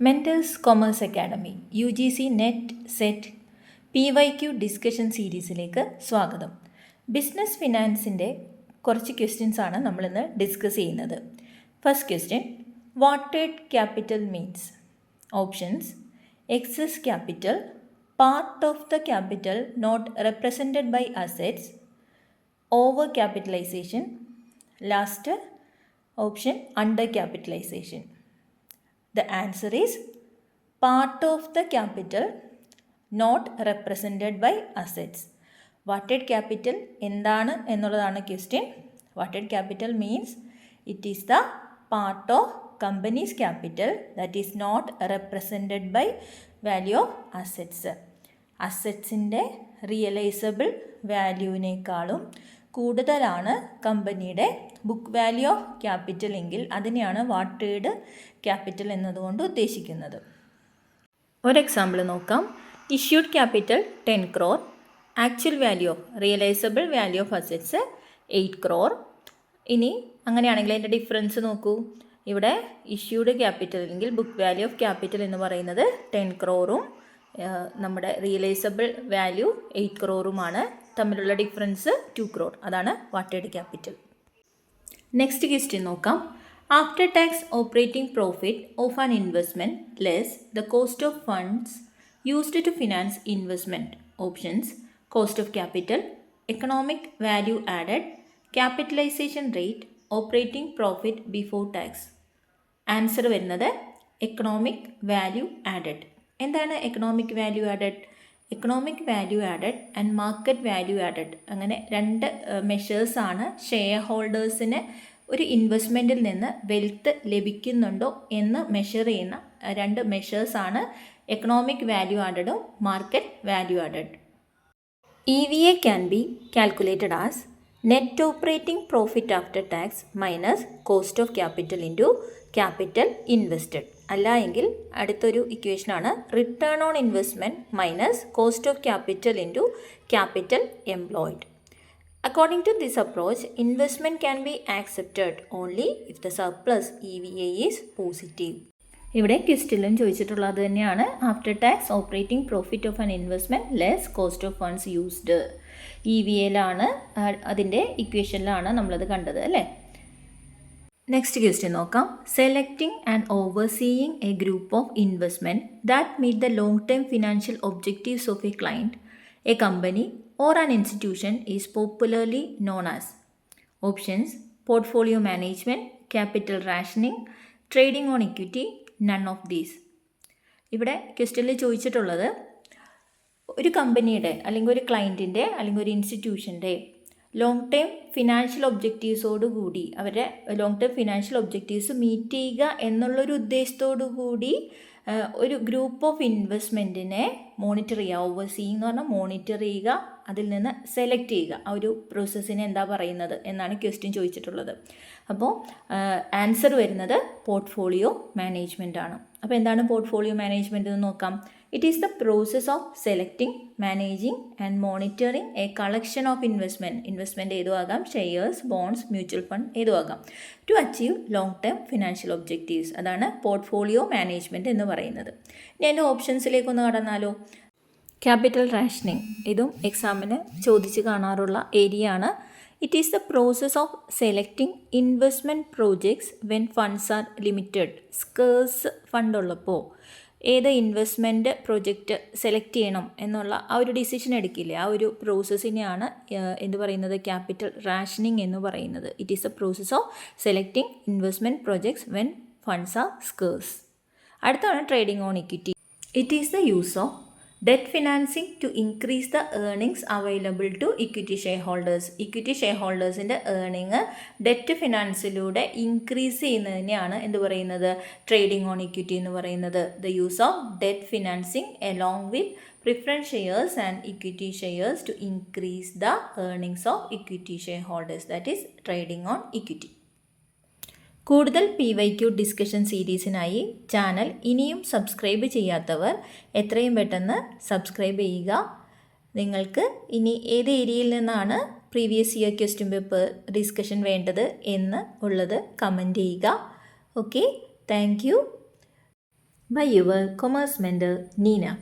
Mentors commerce academy UGC net set PYQ discussion സീരീസിലേക്ക് സ്വാഗതം. Business ഫിനാൻസിൻ്റെ കുറച്ച് ക്വസ്റ്റ്യൻസ് ആണ് നമ്മളിന്ന് ഡിസ്കസ് ചെയ്യുന്നത്. ഫസ്റ്റ് ക്വസ്റ്റ്യൻ, വാട്ടേഡ് capital means? Options: excess capital, part of the capital not represented by assets, over capitalisation, last option under capitalisation. The answer is part of the capital not represented by assets. Vaulted capital എന്താണ് എന്നുള്ളതാണ് question. Vaulted capital means it is the part of company's capital that is not represented by value of assets. അസറ്റ്സിൻ്റെ realisable വാല്യൂവിനേക്കാളും കൂടുതലാണ് കമ്പനിയുടെ book value of capital എങ്കിൽ അതിനെയാണ് വാട്ടേഡ് capital എന്നതുകൊണ്ട് ഉദ്ദേശിക്കുന്നത്. ഒരു എക്സാമ്പിൾ നോക്കാം. Issued capital 10 crore, actual value of realisable value of assets 8 crore. ഇനി അങ്ങനെയാണെങ്കിൽ അതിൻ്റെ ഡിഫറൻസ് നോക്കൂ. ഇവിടെ ഇഷ്യൂഡ് ക്യാപിറ്റൽ അല്ലെങ്കിൽ ബുക്ക് വാല്യൂ ഓഫ് ക്യാപിറ്റൽ എന്ന് പറയുന്നത് 10 crore നമ്മുടെ റിയലൈസബിൾ വാല്യൂ 8 crore തമ്മിലുള്ള ഡിഫറൻസ് 2 crore. അതാണ് വാട്ടേഡ് ക്യാപിറ്റൽ. നെക്സ്റ്റ് ക്വസ്റ്റ്യൻ നോക്കാം. After tax operating profit of an investment less the cost of funds used to finance investment. Options: cost of capital, economic value added, capitalisation rate, operating profit before tax. Answer വരുന്നത് economic value added. എന്താണ് economic value added? Economic value added and market value added, അങ്ങനെ രണ്ട് മെഷേഴ്സാണ് share ഹോൾഡേഴ്സിന് ഒരു ഇൻവെസ്റ്റ്മെൻറ്റിൽ നിന്ന് wealth ലഭിക്കുന്നുണ്ടോ എന്ന് measure ചെയ്യുന്ന രണ്ട് മെഷേഴ്സാണ് എക്കണോമിക് വാല്യൂ ആഡഡും market value added. EVA can be calculated as net operating profit after tax minus cost of capital into capital invested. അല്ല എങ്കിൽ അടുത്തൊരു ഇക്വേഷനാണ് return on investment minus cost of capital into capital employed. According to this approach, investment can be accepted only if the surplus EVA is positive. ഇവിടെ ക്വസ്റ്റ്യനിലും ചോദിച്ചിട്ടുള്ളത് തന്നെയാണ്. After tax operating profit of an investment less cost of funds used. EVAയിലാണ്, അതിൻ്റെ ഇക്വേഷനിലാണ് നമ്മളത് കണ്ടത് അല്ലേ. നെക്സ്റ്റ് ക്വസ്റ്റ്യൻ നോക്കാം. Selecting and overseeing a group of investment that meet the long term financial objectives of a client, a company or an institution is popularly known as. Options: portfolio management, capital rationing, trading on equity, none of these. ഇവിടെ ക്വസ്റ്റ്യനിൽ ചോദിച്ചിട്ടുള്ളത് ഒരു കമ്പനിയുടെ അല്ലെങ്കിൽ ഒരു ക്ലയൻറ്റിൻ്റെ അല്ലെങ്കിൽ ഒരു ഇൻസ്റ്റിറ്റ്യൂഷൻ്റെ ലോങ് ടേം ഫിനാൻഷ്യൽ ഒബ്ജക്റ്റീവ്സോടുകൂടി അവരുടെ long term financial objectives meet ചെയ്യുക എന്നുള്ളൊരു ഉദ്ദേശത്തോടു കൂടി ഒരു ഗ്രൂപ്പ് ഓഫ് ഇൻവെസ്റ്റ്മെൻറ്റിനെ മോണിറ്റർ ചെയ്യുക. ഓവർസീയിങ് എന്ന് പറഞ്ഞാൽ മോണിറ്റർ ചെയ്യുക, അതിൽ നിന്ന് സെലക്ട് ചെയ്യുക. ആ ഒരു പ്രോസസ്സിനെ എന്താ പറയുന്നത് എന്നാണ് ക്വസ്റ്റ്യൻ ചോദിച്ചിട്ടുള്ളത്. അപ്പോൾ ആൻസർ വരുന്നത് പോർട്ട്ഫോളിയോ മാനേജ്മെൻ്റ് ആണ്. അപ്പോൾ എന്താണ് പോർട്ട്ഫോളിയോ മാനേജ്മെൻറ്റ് എന്ന് നോക്കാം. It is the process of selecting, managing and monitoring a collection of investment ഏതും ആകാം, ഷെയർസ്, ബോണ്ട്സ്, മ്യൂച്വൽ ഫണ്ട് ഏതും ആകാം, to achieve long term financial objectives. അതാണ് പോർട്ട്ഫോളിയോ മാനേജ്മെൻറ്റ് എന്ന് പറയുന്നത്. ഇനി എൻ്റെ ഓപ്ഷൻസിലേക്കൊന്ന് കടന്നാലോ. ക്യാപിറ്റൽ റാഷനിങ്, ഇതും എക്സാമിന് ചോദിച്ച് കാണാറുള്ള ഏരിയ ആണ്. It is the process of selecting investment projects when funds R limited. Scarce fund ഉള്ളപ്പോൾ ഏത് ഇൻവെസ്റ്റ്മെൻറ്റ് പ്രൊജക്റ്റ് സെലക്ട് ചെയ്യണം എന്നുള്ള ആ ഒരു ഡിസിഷൻ എടുക്കില്ലേ, ആ ഒരു പ്രോസസ്സിനെയാണ് എന്ത് പറയുന്നത്, ക്യാപിറ്റൽ റാഷനിങ് എന്ന് പറയുന്നത്. It is a process of selecting investment projects when funds are scarce. അടുത്താണ് trading on equity. It is the use of debt financing to increase the earnings available to equity shareholders. Equity share ഹോൾഡേഴ്സിൻ്റെ earning debt ഫിനാൻസിലൂടെ increase ചെയ്യുന്നതിനെയാണ് എന്ത് പറയുന്നത്, trading on equity എന്ന് പറയുന്നത്. The use of debt financing along with preference shares and equity shares to increase the earnings of equity share holders, that is trading on equity. കൂടുതൽ PYQ discussion സീരീസിനായി channel ഇനിയും subscribe ചെയ്യാത്തവർ എത്രയും പെട്ടെന്ന് subscribe ചെയ്യുക. നിങ്ങൾക്ക് ഇനി ഏത് ഏരിയയിൽ നിന്നാണ് previous year question paper discussion വേണ്ടത് എന്ന് ഉള്ളത് കമൻറ്റ് ചെയ്യുക. Okay, thank you. by your commerce mentor Nina.